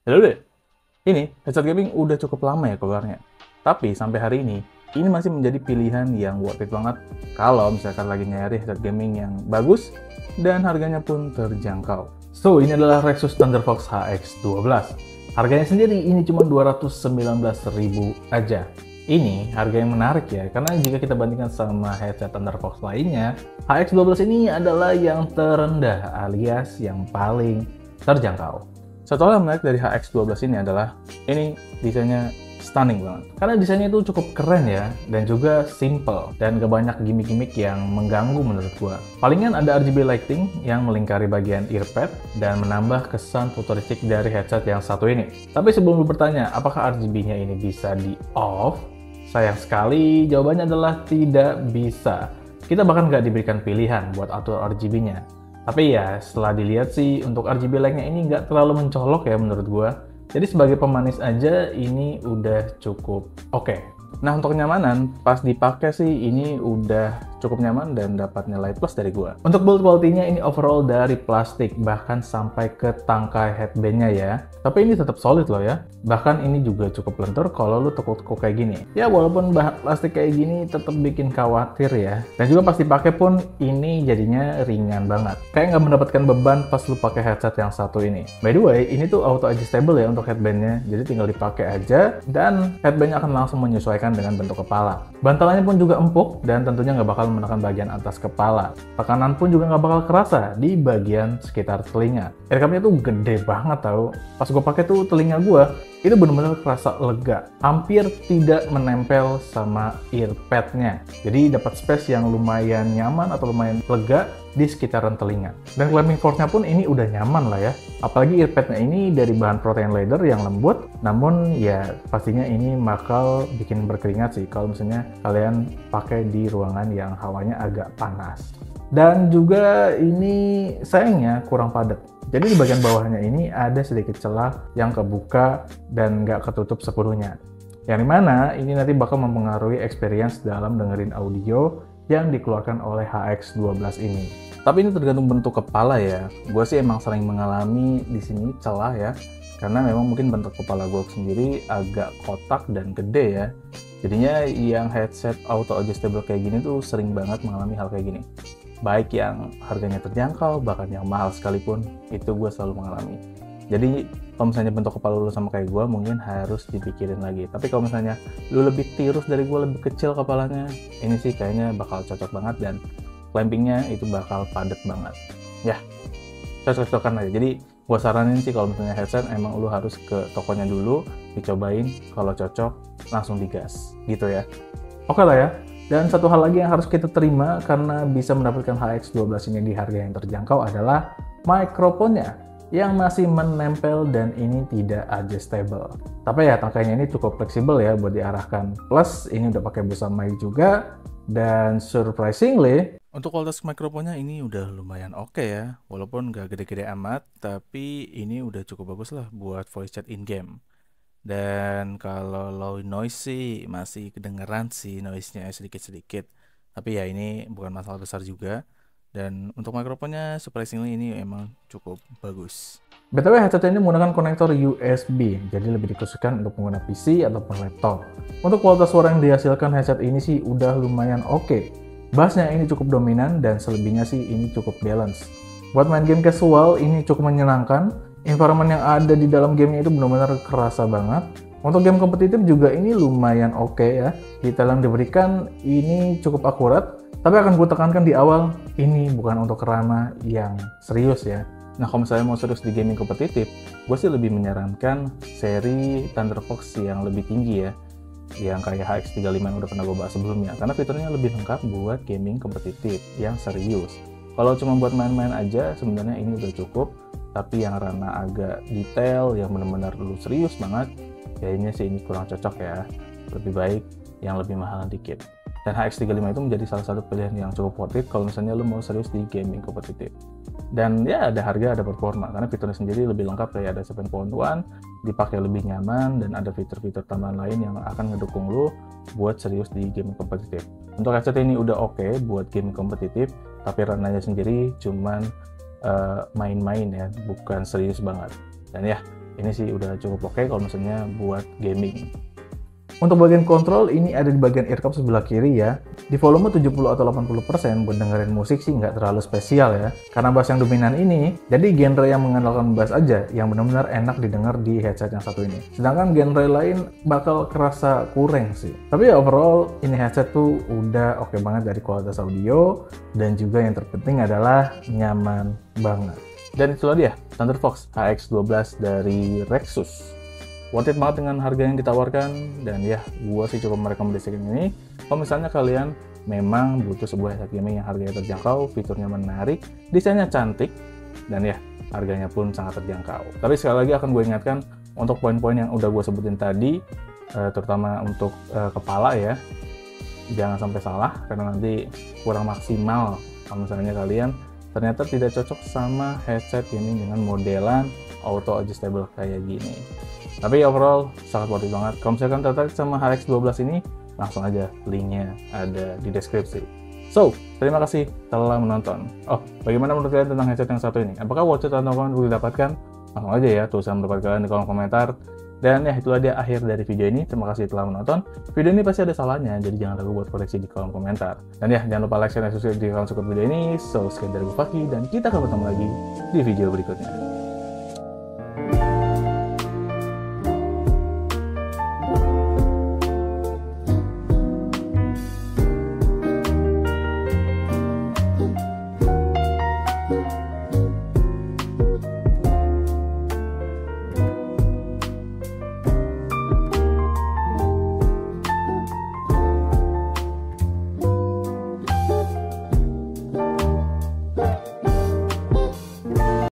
Halo deh, ini headset gaming udah cukup lama ya keluarnya. Tapi sampai hari ini masih menjadi pilihan yang worth it banget kalau misalkan lagi nyari headset gaming yang bagus dan harganya pun terjangkau. So, ini adalah Rexus Thunderfox HX12. Harganya sendiri ini cuma 219.000 aja. Ini harga yang menarik ya, karena jika kita bandingkan sama headset Thunderfox lainnya, HX12 ini adalah yang terendah alias yang paling terjangkau. Satu hal yang menarik dari HX12 ini adalah ini desainnya stunning banget. Karena desainnya itu cukup keren ya, dan juga simple, dan gak banyak gimmick-gimmick yang mengganggu menurut gua. Palingan ada RGB lighting yang melingkari bagian earpad dan menambah kesan futuristik dari headset yang satu ini. Tapi sebelum lu bertanya, apakah RGB-nya ini bisa di off? Sayang sekali, jawabannya adalah tidak bisa. Kita bahkan nggak diberikan pilihan buat atur RGB-nya. Tapi ya, setelah dilihat sih, untuk RGB light-nya ini nggak terlalu mencolok ya menurut gua. Jadi sebagai pemanis aja, ini udah cukup oke. Nah, untuk kenyamanan, pas dipakai sih ini udah cukup nyaman dan dapat nilai plus dari gua. Untuk build quality-nya ini overall dari plastik, bahkan sampai ke tangkai headband-nya ya. Tapi ini tetap solid loh ya. Bahkan ini juga cukup lentur kalau lu tekuk-tekuk kayak gini. Ya walaupun bahan plastik kayak gini tetap bikin khawatir ya. Dan juga pas dipakai pun ini jadinya ringan banget. Kayak nggak mendapatkan beban pas lu pakai headset yang satu ini. By the way, ini tuh auto adjustable ya untuk headband-nya. Jadi tinggal dipakai aja dan headband-nya akan langsung menyesuaikan dengan bentuk kepala. Bantalannya pun juga empuk dan tentunya nggak bakal menekan bagian atas kepala. Tekanan pun juga nggak bakal kerasa di bagian sekitar telinga. Earcupnya tuh gede banget tau. Pas gue pakai tuh telinga gue itu benar-benar kerasa lega, hampir tidak menempel sama earpadnya. Jadi dapat space yang lumayan nyaman atau lumayan lega di sekitaran telinga. Dan clamping force-nya pun ini udah nyaman lah ya. Apalagi earpadnya ini dari bahan protein leather yang lembut, namun ya pastinya ini bakal bikin berkeringat sih kalau misalnya kalian pakai di ruangan yang hawanya agak panas. Dan juga ini sayangnya kurang padat. Jadi di bagian bawahnya ini ada sedikit celah yang kebuka dan nggak ketutup sepenuhnya. Yang dimana ini nanti bakal mempengaruhi experience dalam dengerin audio yang dikeluarkan oleh HX12 ini. Tapi ini tergantung bentuk kepala ya. Gue sih emang sering mengalami di sini celah ya. Karena memang mungkin bentuk kepala gue sendiri agak kotak dan gede ya. Jadinya yang headset auto adjustable kayak gini tuh sering banget mengalami hal kayak gini. Baik yang harganya terjangkau, bahkan yang mahal sekalipun, itu gue selalu mengalami. Jadi, kalau misalnya bentuk kepala lu sama kayak gue, mungkin harus dipikirin lagi. Tapi kalau misalnya lu lebih tirus dari gue, lebih kecil kepalanya, ini sih kayaknya bakal cocok banget dan clampingnya itu bakal padat banget. Ya, cocok-cocokan aja. Jadi, gue saranin sih kalau misalnya headset, emang lu harus ke tokonya dulu, dicobain, kalau cocok, langsung digas. Gitu ya. Oke lah ya. Dan satu hal lagi yang harus kita terima karena bisa mendapatkan HX12 ini di harga yang terjangkau adalah mikrofonnya yang masih menempel dan ini tidak adjustable. Tapi ya tangkainya ini cukup fleksibel ya buat diarahkan. Plus ini udah pakai busa mic juga dan surprisingly untuk kualitas mikrofonnya ini udah lumayan oke ya. Walaupun gak gede-gede amat, tapi ini udah cukup bagus lah buat voice chat in-game. Dan kalau low noise sih masih kedengeran sih noise-nya sedikit-sedikit. Tapi ya ini bukan masalah besar juga. Dan untuk mikrofonnya surprisingly ini emang cukup bagus. BTW headset ini menggunakan konektor USB, jadi lebih dikhususkan untuk pengguna PC ataupun laptop. Untuk kualitas suara yang dihasilkan headset ini sih udah lumayan oke. Bassnya ini cukup dominan dan selebihnya sih ini cukup balance. Buat main game casual ini cukup menyenangkan. Environment yang ada di dalam gamenya itu benar-benar kerasa banget. Untuk game kompetitif juga ini lumayan oke ya. Detail yang diberikan ini cukup akurat. Tapi akan gue tekankan di awal, ini bukan untuk ranah yang serius ya. Nah kalau misalnya mau serius di gaming kompetitif, gue sih lebih menyarankan seri Thunderfox yang lebih tinggi ya. Yang kayak HX35 yang udah pernah gue bahas sebelumnya. Karena fiturnya lebih lengkap buat gaming kompetitif yang serius. Kalau cuma buat main-main aja, sebenarnya ini udah cukup. Tapi yang ranah agak detail, yang benar-benar lu serius banget, kayaknya sih ini kurang cocok ya. Lebih baik yang lebih mahal dikit. Dan HX35 itu menjadi salah satu pilihan yang cukup worth it kalau misalnya lu mau serius di gaming kompetitif. Dan ya ada harga, ada performa, karena fiturnya sendiri lebih lengkap kayak ada 7.1, dipakai lebih nyaman, dan ada fitur-fitur tambahan lain yang akan ngedukung lu buat serius di gaming kompetitif. Untuk headset ini udah oke buat gaming kompetitif, tapi ranahnya sendiri cuman main-main ya, bukan serius banget. Dan ya ini sih udah cukup oke kalau misalnya buat gaming. Untuk bagian kontrol, ini ada di bagian ear cup sebelah kiri ya. Di volume 70 atau 80% buat dengerin musik sih nggak terlalu spesial ya. Karena bass yang dominan ini, jadi genre yang mengandalkan bass aja yang benar-benar enak didengar di headset yang satu ini. Sedangkan genre lain bakal kerasa kurang sih. Tapi ya overall, ini headset tuh udah oke banget dari kualitas audio, dan juga yang terpenting adalah nyaman banget. Dan itulah dia, Thunderfox HX12 dari Rexus. Worth it banget dengan harga yang ditawarkan, dan ya gua sih cukup merekomendasikan ini kalau misalnya kalian memang butuh sebuah headset gaming yang harganya terjangkau, fiturnya menarik, desainnya cantik, dan ya harganya pun sangat terjangkau. Tapi sekali lagi akan gue ingatkan untuk poin-poin yang udah gue sebutin tadi, terutama untuk kepala ya, jangan sampai salah karena nanti kurang maksimal kalau misalnya kalian ternyata tidak cocok sama headset gaming dengan modelan auto adjustable kayak gini. Tapi overall sangat worth it banget. Kalau misalkan tertarik sama HX12 ini, langsung aja linknya ada di deskripsi. So, terima kasih telah menonton. Oh, bagaimana menurut kalian tentang headset yang satu ini? Apakah worth it atau untuk didapatkan? Langsung aja ya, tulisan pendapat kalian di kolom komentar. Dan ya, itulah dia akhir dari video ini. Terima kasih telah menonton. Video ini pasti ada salahnya, jadi jangan ragu buat koreksi di kolom komentar. Dan ya, jangan lupa like, share, dan subscribe jika kalian suka video ini. So, sekian dari gue Fakih, dan kita akan bertemu lagi di video berikutnya.